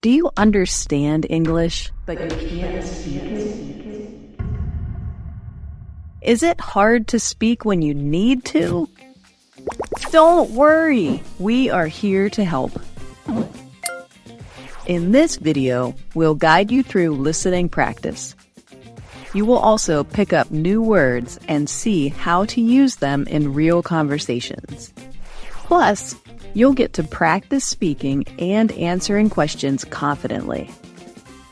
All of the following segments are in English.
Do you understand English, but you can't speak it? Is it hard to speak when you need to? Don't worry, we are here to help. In this video, we'll guide you through listening practice. You will also pick up new words and see how to use them in real conversations. Plus, you'll get to practice speaking and answering questions confidently.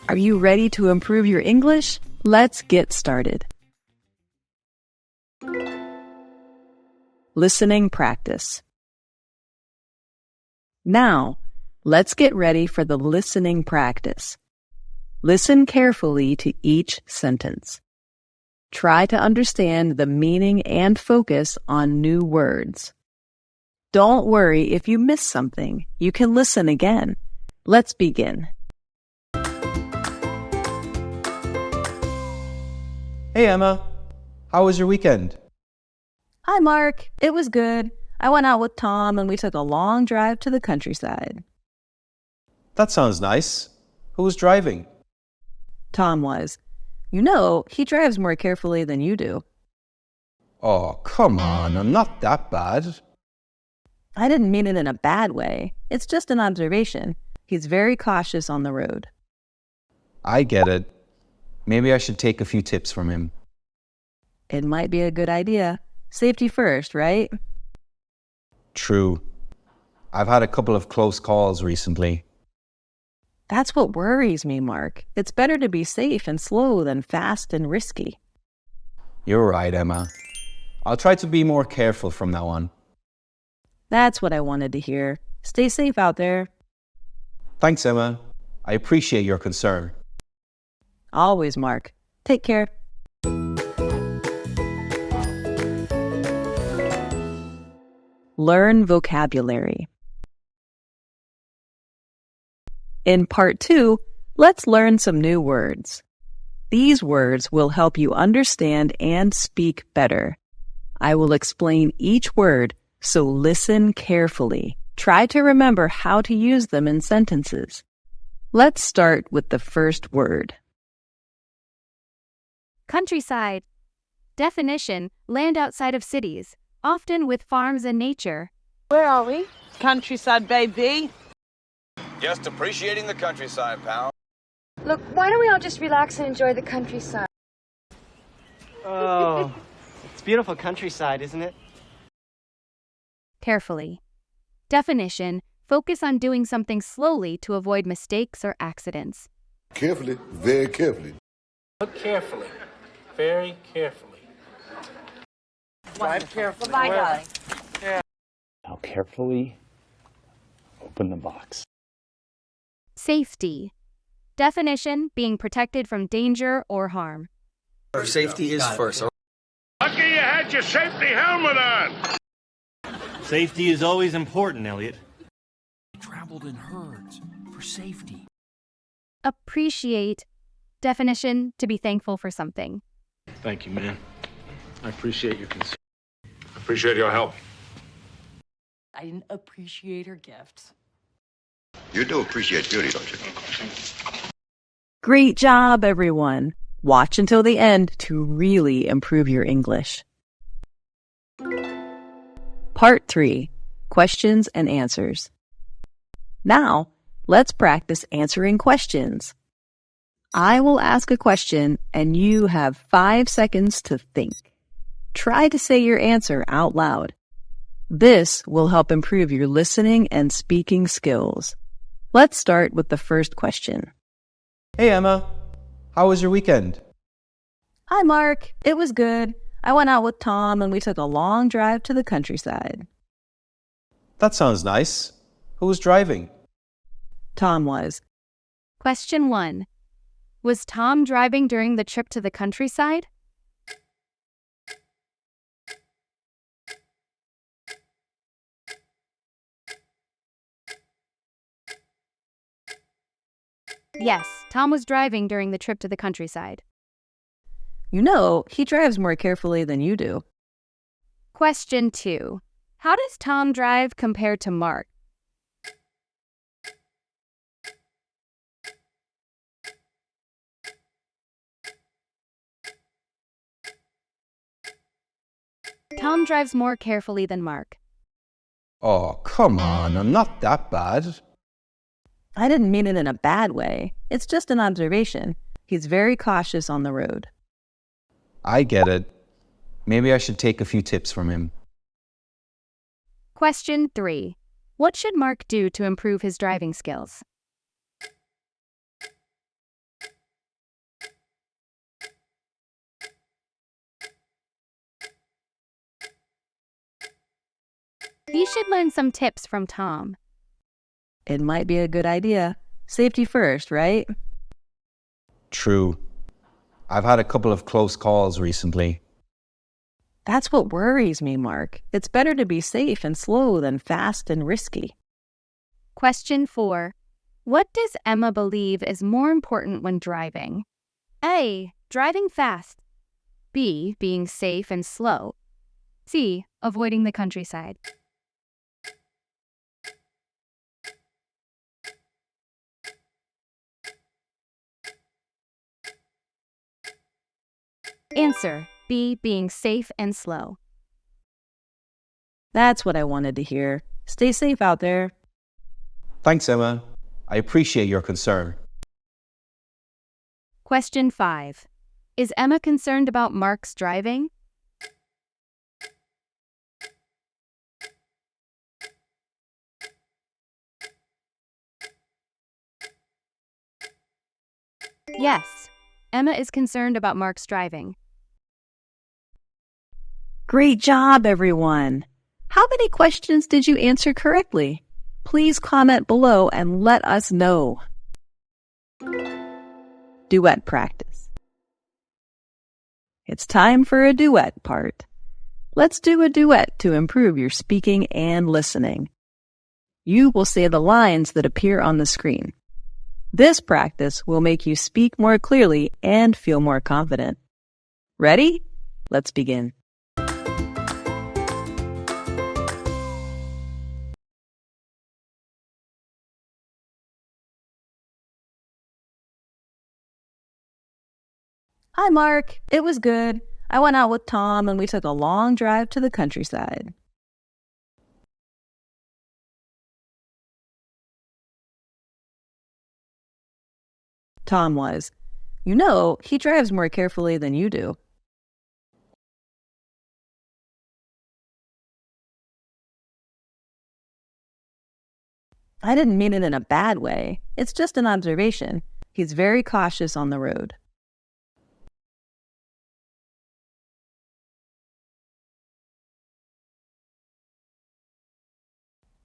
Are you ready to improve your English? Let's get started. Listening practice. Now, let's get ready for the listening practice. Listen carefully to each sentence. Try to understand the meaning and focus on new words. Don't worry if you miss something. You can listen again. Let's begin. Hey Emma, how was your weekend? Hi, Mark. It was good. I went out with Tom and we took a long drive to the countryside. That sounds nice. Who was driving? Tom was. You know, he drives more carefully than you do. Oh, come on, I'm not that bad. I didn't mean it in a bad way. It's just an observation. He's very cautious on the road. I get it. Maybe I should take a few tips from him. It might be a good idea. Safety first, right? True. I've had a couple of close calls recently. That's what worries me, Mark. It's better to be safe and slow than fast and risky. You're right, Emma. I'll try to be more careful from now on. That's what I wanted to hear. Stay safe out there. Thanks, Emma. I appreciate your concern. Always, Mark. Take care. Learn vocabulary. In part 2, let's learn some new words. These words will help you understand and speak better. I will explain each word, so listen carefully. Try to remember how to use them in sentences. Let's start with the first word. Countryside. Definition: land outside of cities, often with farms and nature. Where are we? Countryside, baby. Just appreciating the countryside, pal. Look, why don't we all just relax and enjoy the countryside? Oh, it's beautiful countryside, isn't it? Carefully. Definition: focus on doing something slowly to avoid mistakes or accidents. Carefully, very carefully. Look carefully, very carefully. Drive carefully. Bye, darling. Now carefully open the box. Safety. Definition: being protected from danger or harm. Our safety is first. Lucky you had your safety helmet on. Safety is always important, Elliot. We traveled in herds for safety. Appreciate. Definition: to be thankful for something. Thank you, man. I appreciate your concern. Appreciate your help. I didn't appreciate her gifts. You do appreciate beauty, don't you? Great job, everyone. Watch until the end to really improve your English. Part 3, Questions and Answers. Now, let's practice answering questions. I will ask a question and you have 5 seconds to think. Try to say your answer out loud. This will help improve your listening and speaking skills. Let's start with the first question. Hey Emma, how was your weekend? Hi, Mark. It was good. I went out with Tom and we took a long drive to the countryside. That sounds nice. Who was driving? Tom was. Question 1. Was Tom driving during the trip to the countryside? Yes, Tom was driving during the trip to the countryside. You know, he drives more carefully than you do. Question 2. How does Tom drive compared to Mark? Tom drives more carefully than Mark. Oh, come on, I'm not that bad. I didn't mean it in a bad way. It's just an observation. He's very cautious on the road. I get it. Maybe I should take a few tips from him. Question 3. What should Mark do to improve his driving skills? He should learn some tips from Tom. It might be a good idea. Safety first, right? True. I've had a couple of close calls recently. That's what worries me, Mark. It's better to be safe and slow than fast and risky. Question 4. What does Emma believe is more important when driving? A. Driving fast. B. Being safe and slow. C. Avoiding the countryside. Answer: B. Being safe and slow. That's what I wanted to hear. Stay safe out there. Thanks, Emma. I appreciate your concern. Question 5. Is Emma concerned about Mark's driving? Yes, Emma is concerned about Mark's driving. Great job, everyone! How many questions did you answer correctly? Please comment below and let us know. Duet practice. It's time for a duet part. Let's do a duet to improve your speaking and listening. You will say the lines that appear on the screen. This practice will make you speak more clearly and feel more confident. Ready? Let's begin. Hi, Mark. It was good. I went out with Tom and we took a long drive to the countryside. Tom was. You know, he drives more carefully than you do. I didn't mean it in a bad way. It's just an observation. He's very cautious on the road.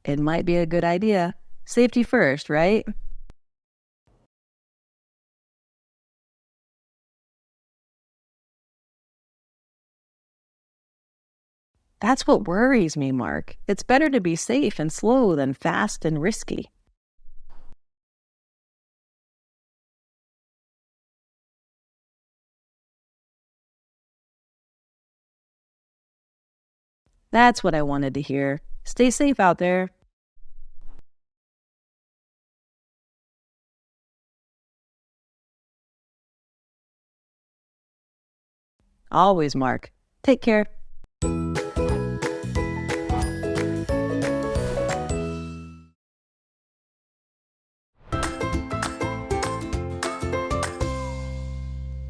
It might be a good idea. Safety first, right? That's what worries me, Mark. It's better to be safe and slow than fast and risky. That's what I wanted to hear. Stay safe out there. Always, Mark. Take care.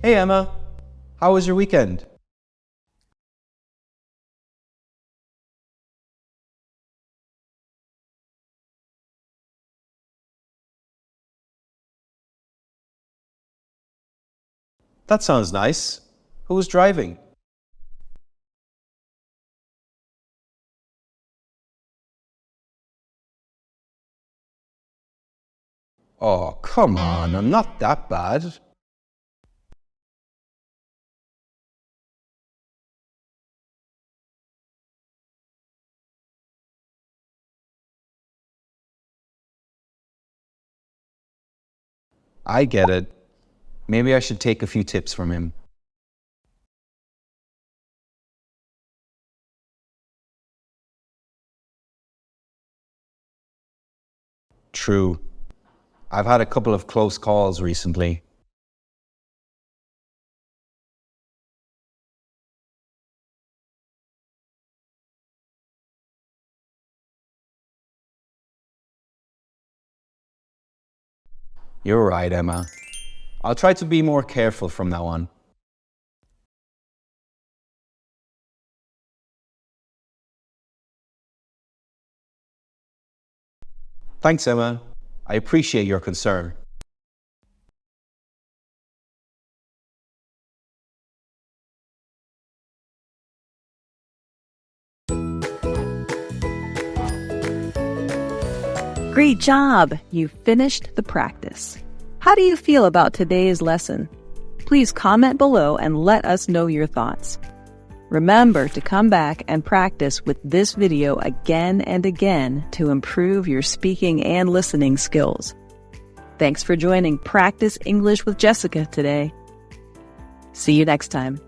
Hey, Emma. How was your weekend? That sounds nice. Who was driving? Oh, come on, I'm not that bad. I get it. Maybe I should take a few tips from him. True. I've had a couple of close calls recently. You're right, Emma. I'll try to be more careful from now on. Thanks, Emma. I appreciate your concern. Great job! You finished the practice. How do you feel about today's lesson? Please comment below and let us know your thoughts. Remember to come back and practice with this video again and again to improve your speaking and listening skills. Thanks for joining Practice English with Jessica today. See you next time.